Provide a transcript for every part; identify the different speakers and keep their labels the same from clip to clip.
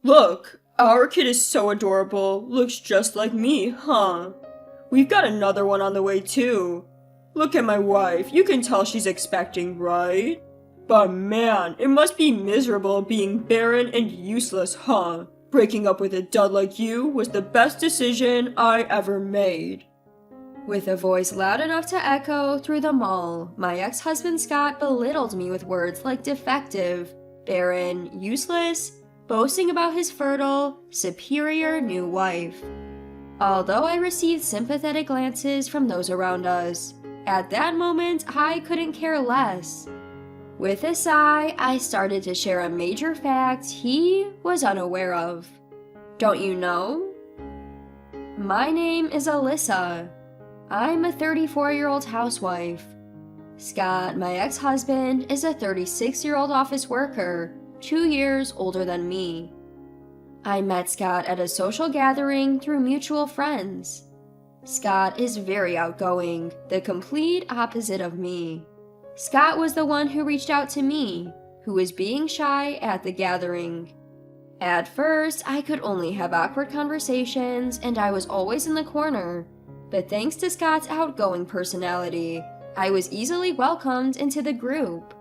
Speaker 1: Look, our kid is so adorable. Looks just like me, huh? We've got another one on the way too. Look at my wife. You can tell she's expecting, right? But man, it must be miserable being barren and useless, huh? Breaking up with a dud like you was the best decision I ever made.
Speaker 2: With a voice loud enough to echo through the mall, my ex-husband Scott belittled me with words like defective, barren, useless, boasting about his fertile, superior new wife. Although I received sympathetic glances from those around us, at that moment I couldn't care less. With a sigh, I started to share a major fact he was unaware of. Don't you know? My name is Alyssa. I'm a 34-year-old housewife. Scott, my ex-husband, is a 36-year-old office worker, 2 years older than me. I met Scott at a social gathering through mutual friends. Scott is very outgoing, the complete opposite of me. Scott was the one who reached out to me, who was being shy at the gathering. At first, I could only have awkward conversations, and I was always in the corner. But thanks to Scott's outgoing personality, I was easily welcomed into the group.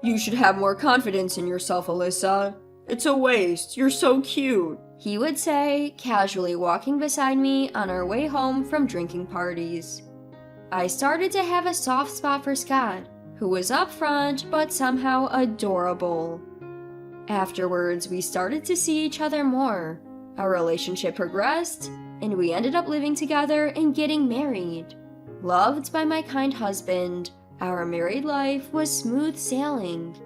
Speaker 1: You should have more confidence in yourself, Alyssa. It's a waste. You're so cute,
Speaker 2: he would say, casually walking beside me on our way home from drinking parties. I started to have a soft spot for Scott, who was upfront but somehow adorable. Afterwards, we started to see each other more. Our relationship progressed, and we ended up living together and getting married. Loved by my kind husband, our married life was smooth sailing.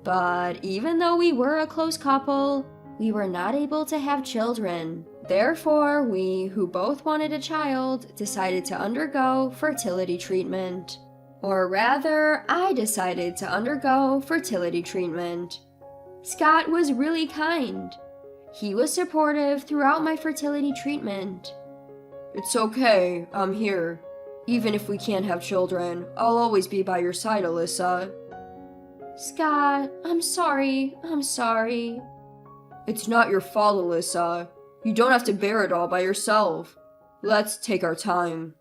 Speaker 2: But even though we were a close couple, we were not able to have children. Therefore, we, who both wanted a child, decided to undergo fertility treatment. Or rather, I decided to undergo fertility treatment. Scott was really kind. He was supportive throughout my fertility treatment.
Speaker 1: It's okay, I'm here. Even if we can't have children, I'll always be by your side, Alyssa.
Speaker 2: Scott, I'm sorry.
Speaker 1: It's not your fault, Alyssa. You don't have to bear it all by yourself. Let's take our time.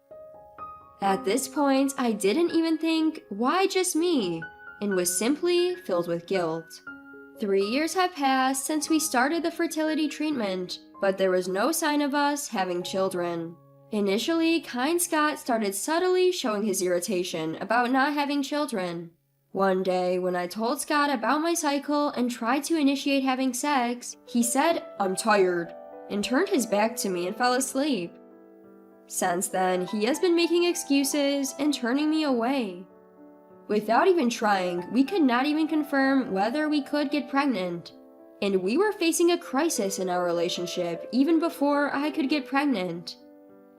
Speaker 2: At this point, I didn't even think, why just me? And was simply filled with guilt. 3 years have passed since we started the fertility treatment, but there was no sign of us having children. Initially, kind Scott started subtly showing his irritation about not having children. One day, when I told Scott about my cycle and tried to initiate having sex, he said, "I'm tired," and turned his back to me and fell asleep. Since then, he has been making excuses and turning me away. Without even trying, we could not even confirm whether we could get pregnant. And we were facing a crisis in our relationship even before I could get pregnant.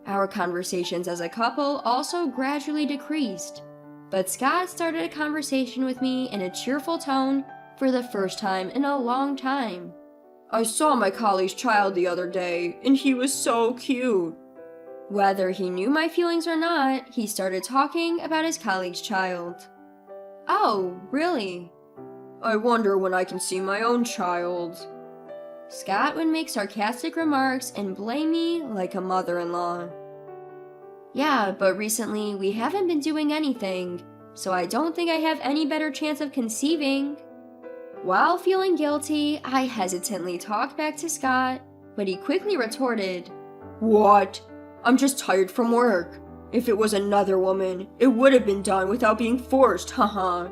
Speaker 2: Our conversations as a couple also gradually decreased. But Scott started a conversation with me in a cheerful tone for the first time in a long time.
Speaker 1: I saw my colleague's child the other day, and he was so cute.
Speaker 2: Whether he knew my feelings or not, he started talking about his colleague's child. Oh, really?
Speaker 1: I wonder when I can see my own child.
Speaker 2: Scott would make sarcastic remarks and blame me like a mother-in-law. Yeah, but recently we haven't been doing anything, so I don't think I have any better chance of conceiving. While feeling guilty, I hesitantly talked back to Scott, but he quickly retorted,
Speaker 1: What? I'm just tired from work. If it was another woman, it would have been done without being forced, haha.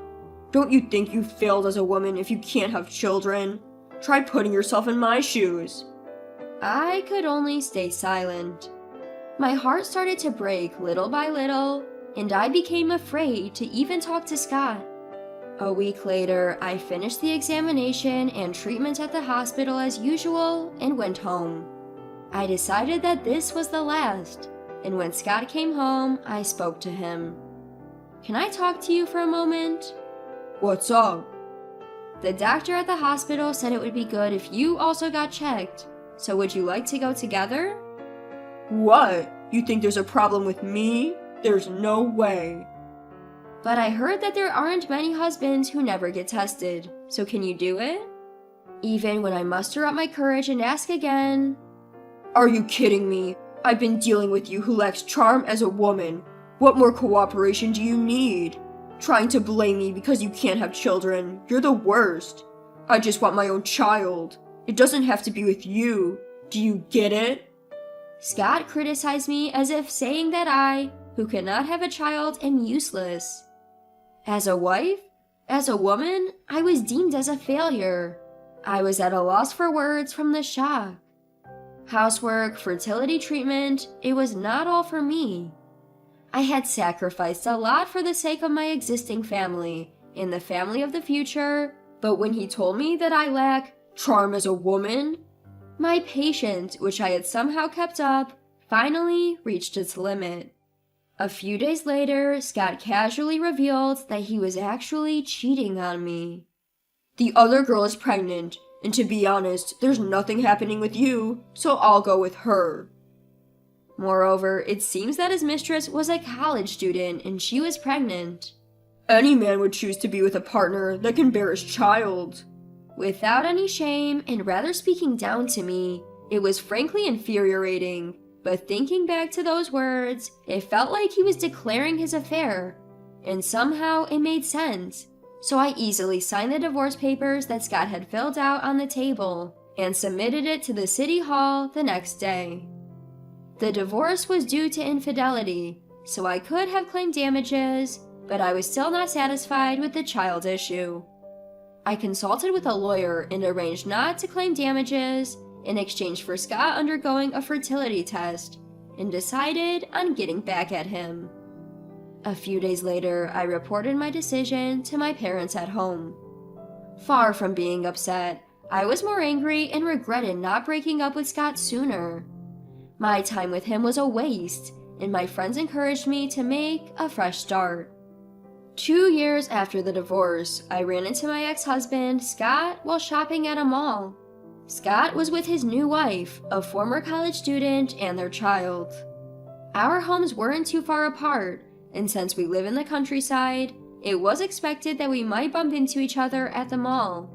Speaker 1: Don't you think you failed as a woman if you can't have children? Try putting yourself in my shoes.
Speaker 2: I could only stay silent. My heart started to break little by little, and I became afraid to even talk to Scott. A week later, I finished the examination and treatment at the hospital as usual and went home. I decided that this was the last, and when Scott came home, I spoke to him. Can I talk to you for a moment?
Speaker 1: What's up?
Speaker 2: The doctor at the hospital said it would be good if you also got checked, so would you like to go together?
Speaker 1: What? You think there's a problem with me? There's no way.
Speaker 2: But I heard that there aren't many husbands who never get tested, so can you do it? Even when I muster up my courage and ask again,
Speaker 1: Are you kidding me? I've been dealing with you who lacks charm as a woman. What more cooperation do you need? Trying to blame me because you can't have children. You're the worst. I just want my own child. It doesn't have to be with you. Do you get it?
Speaker 2: Scott criticized me as if saying that I, who cannot have a child, am useless. As a wife, as a woman, I was deemed as a failure. I was at a loss for words from the shock. Housework, fertility treatment, it was not all for me. I had sacrificed a lot for the sake of my existing family, and the family of the future, but when he told me that I lack charm as a woman, my patience, which I had somehow kept up, finally reached its limit. A few days later, Scott casually revealed that he was actually cheating on me.
Speaker 1: The other girl is pregnant, and to be honest, there's nothing happening with you, so I'll go with her.
Speaker 2: Moreover, it seems that his mistress was a college student and she was pregnant.
Speaker 1: Any man would choose to be with a partner that can bear his child.
Speaker 2: Without any shame and rather speaking down to me, it was frankly infuriating, but thinking back to those words, it felt like he was declaring his affair, and somehow it made sense. So I easily signed the divorce papers that Scott had filled out on the table and submitted it to the city hall the next day. The divorce was due to infidelity, so I could have claimed damages, but I was still not satisfied with the child issue. I consulted with a lawyer and arranged not to claim damages in exchange for Scott undergoing a fertility test, and decided on getting back at him. A few days later, I reported my decision to my parents at home. Far from being upset, I was more angry and regretted not breaking up with Scott sooner. My time with him was a waste, and my friends encouraged me to make a fresh start. 2 years after the divorce, I ran into my ex-husband, Scott, while shopping at a mall. Scott was with his new wife, a former college student, and their child. Our homes weren't too far apart, and since we live in the countryside, it was expected that we might bump into each other at the mall.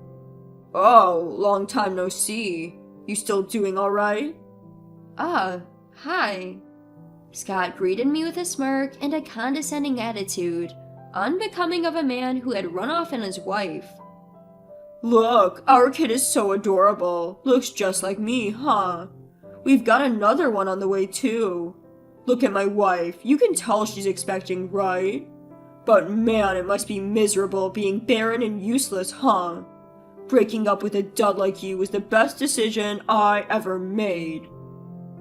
Speaker 1: Oh, long time no see. You still doing all right?
Speaker 2: Hi. Scott greeted me with a smirk and a condescending attitude, unbecoming of a man who had run off on his wife.
Speaker 1: Look, our kid is so adorable. Looks just like me, huh? We've got another one on the way too. Look at my wife. You can tell she's expecting, right? But man, it must be miserable being barren and useless, huh? Breaking up with a dud like you was the best decision I ever made.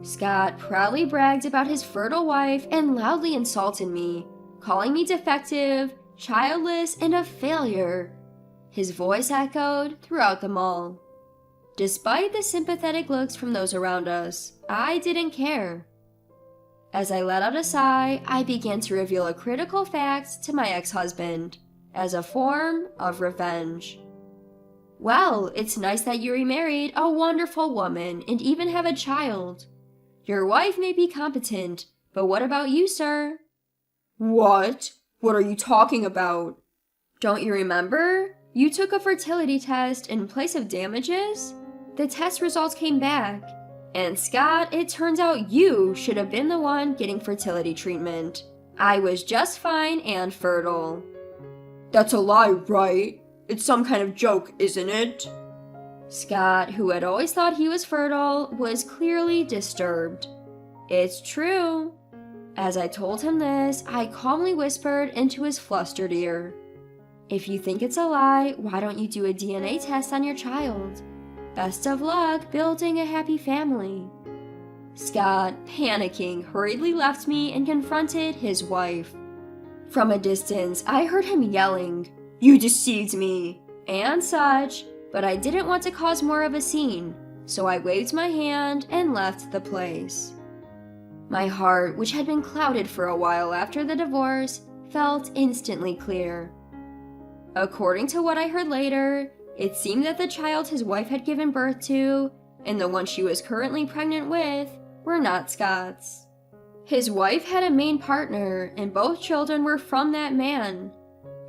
Speaker 2: Scott proudly bragged about his fertile wife and loudly insulted me, calling me defective, childless, and a failure. His voice echoed throughout the mall. Despite the sympathetic looks from those around us, I didn't care. As I let out a sigh, I began to reveal a critical fact to my ex-husband, as a form of revenge. Well, it's nice that you remarried a wonderful woman and even have a child. Your wife may be competent, but what about you, sir?
Speaker 1: What? What are you talking about?
Speaker 2: Don't you remember? You took a fertility test in place of damages? The test results came back. And Scott, it turns out you should have been the one getting fertility treatment. I was just fine and fertile.
Speaker 1: That's a lie, right? It's some kind of joke, isn't it?
Speaker 2: Scott, who had always thought he was fertile, was clearly disturbed. It's true. As I told him this, I calmly whispered into his flustered ear. If you think it's a lie, why don't you do a DNA test on your child? Best of luck building a happy family. Scott, panicking, hurriedly left me and confronted his wife. From a distance, I heard him yelling, "You deceived me!" and such, but I didn't want to cause more of a scene, so I waved my hand and left the place. My heart, which had been clouded for a while after the divorce, felt instantly clear. According to what I heard later, it seemed that the child his wife had given birth to, and the one she was currently pregnant with, were not Scott's. His wife had a main partner, and both children were from that man.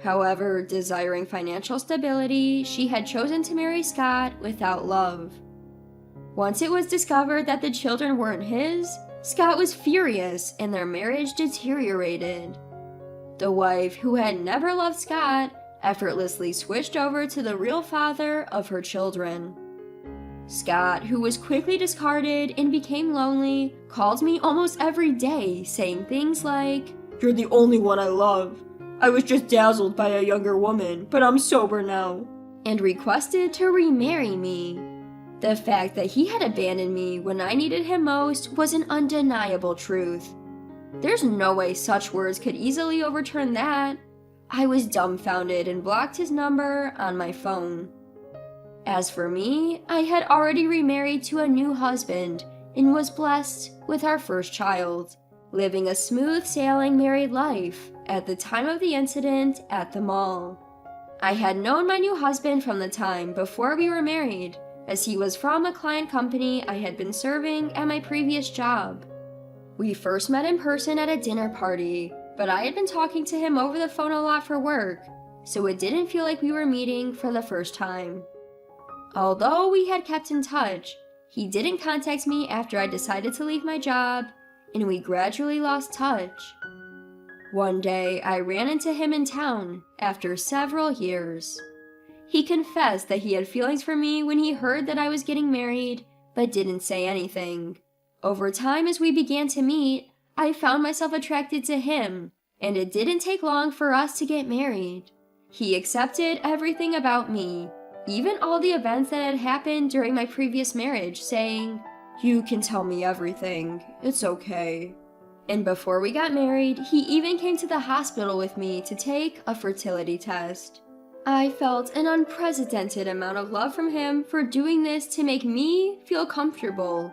Speaker 2: However, desiring financial stability, she had chosen to marry Scott without love. Once it was discovered that the children weren't his, Scott was furious and their marriage deteriorated. The wife, who had never loved Scott, effortlessly switched over to the real father of her children. Scott, who was quickly discarded and became lonely, called me almost every day, saying things like,
Speaker 1: "You're the only one I love. I was just dazzled by a younger woman, but I'm sober now,"
Speaker 2: and requested to remarry me. The fact that he had abandoned me when I needed him most was an undeniable truth. There's no way such words could easily overturn that. I was dumbfounded and blocked his number on my phone. As for me, I had already remarried to a new husband and was blessed with our first child, living a smooth sailing married life at the time of the incident at the mall. I had known my new husband from the time before we were married, as he was from a client company I had been serving at my previous job. We first met in person at a dinner party, but I had been talking to him over the phone a lot for work, so it didn't feel like we were meeting for the first time. Although we had kept in touch, he didn't contact me after I decided to leave my job, and we gradually lost touch. One day, I ran into him in town after several years. He confessed that he had feelings for me when he heard that I was getting married, but didn't say anything. Over time, as we began to meet, I found myself attracted to him, and it didn't take long for us to get married. He accepted everything about me, even all the events that had happened during my previous marriage, saying, "You can tell me everything, it's okay." And before we got married, he even came to the hospital with me to take a fertility test. I felt an unprecedented amount of love from him for doing this to make me feel comfortable.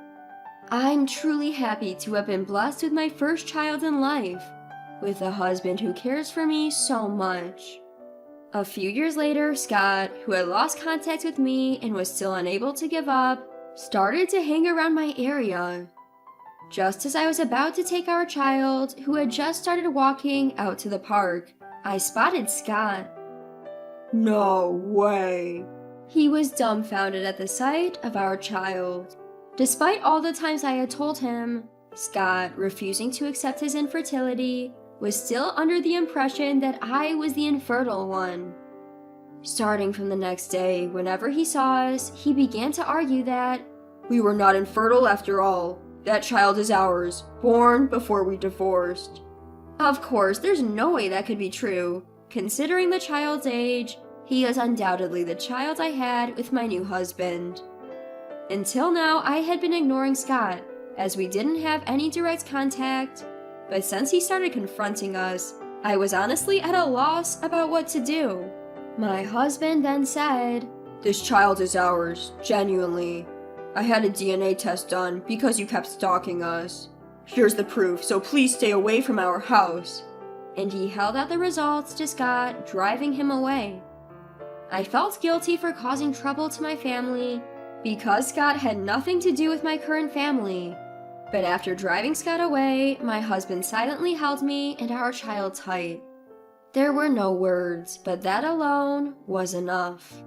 Speaker 2: I'm truly happy to have been blessed with my first child in life, with a husband who cares for me so much. A few years later, Scott, who had lost contact with me and was still unable to give up, started to hang around my area. Just as I was about to take our child, who had just started walking out to the park, I spotted Scott.
Speaker 1: "No way."
Speaker 2: He was dumbfounded at the sight of our child. Despite all the times I had told him, Scott, refusing to accept his infertility, was still under the impression that I was the infertile one. Starting from the next day, whenever he saw us, he began to argue that
Speaker 1: "We were not infertile after all. That child is ours, born before we divorced."
Speaker 2: Of course, there's no way that could be true. Considering the child's age, he is undoubtedly the child I had with my new husband. Until now, I had been ignoring Scott, as we didn't have any direct contact, but since he started confronting us, I was honestly at a loss about what to do. My husband then said,
Speaker 1: "This child is ours, genuinely. I had a DNA test done because you kept stalking us. Here's the proof, so please stay away from our house."
Speaker 2: And he held out the results to Scott, driving him away. I felt guilty for causing trouble to my family, because Scott had nothing to do with my current family. But after driving Scott away, my husband silently held me and our child tight. There were no words, but that alone was enough.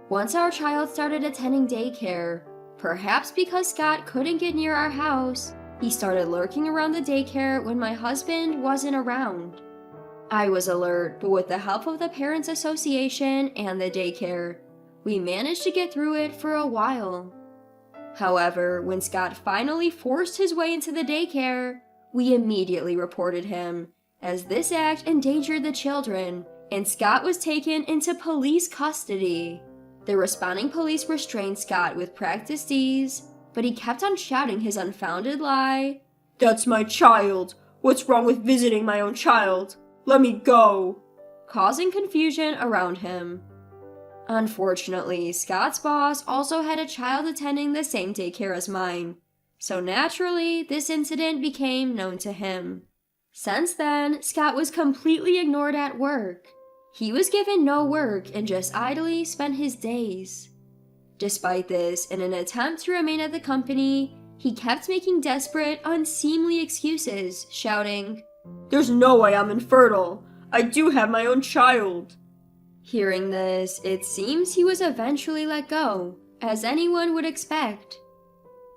Speaker 2: Once our child started attending daycare, perhaps because Scott couldn't get near our house, he started lurking around the daycare when my husband wasn't around. I was alert, but with the help of the Parents Association and the daycare, we managed to get through it for a while. However, when Scott finally forced his way into the daycare, we immediately reported him, as this act endangered the children, and Scott was taken into police custody. The responding police restrained Scott with practiced ease, but he kept on shouting his unfounded lie.
Speaker 1: "That's my child. What's wrong with visiting my own child? Let me go,"
Speaker 2: causing confusion around him. Unfortunately, Scott's boss also had a child attending the same daycare as mine, so naturally, this incident became known to him. Since then, Scott was completely ignored at work. He was given no work and just idly spent his days. Despite this, in an attempt to remain at the company, he kept making desperate, unseemly excuses, shouting,
Speaker 1: "There's no way I'm infertile. I do have my own child.
Speaker 2: Hearing this, it seems he was eventually let go, as anyone would expect.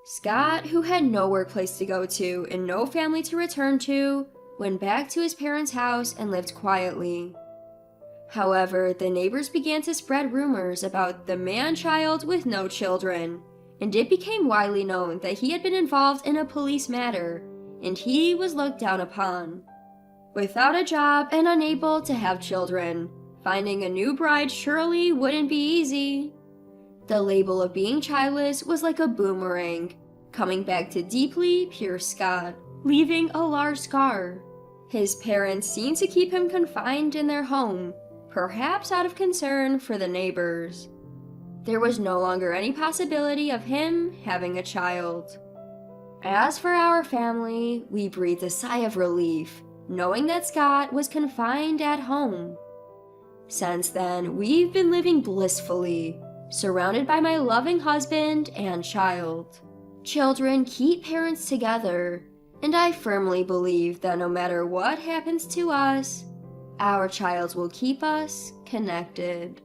Speaker 2: Scott, who had no workplace to go to and no family to return to, went back to his parents' house and lived quietly. However, the neighbors began to spread rumors about the man-child with no children, and it became widely known that he had been involved in a police matter, and he was looked down upon. Without a job and unable to have children, finding a new bride surely wouldn't be easy. The label of being childless was like a boomerang, coming back to deeply pure Scott, leaving a large scar. His parents seemed to keep him confined in their home, perhaps out of concern for the neighbors. There was no longer any possibility of him having a child. As for our family, we breathed a sigh of relief, knowing that Scott was confined at home. Since then, we've been living blissfully, surrounded by my loving husband and child. Children keep parents together, and I firmly believe that no matter what happens to us, our child will keep us connected.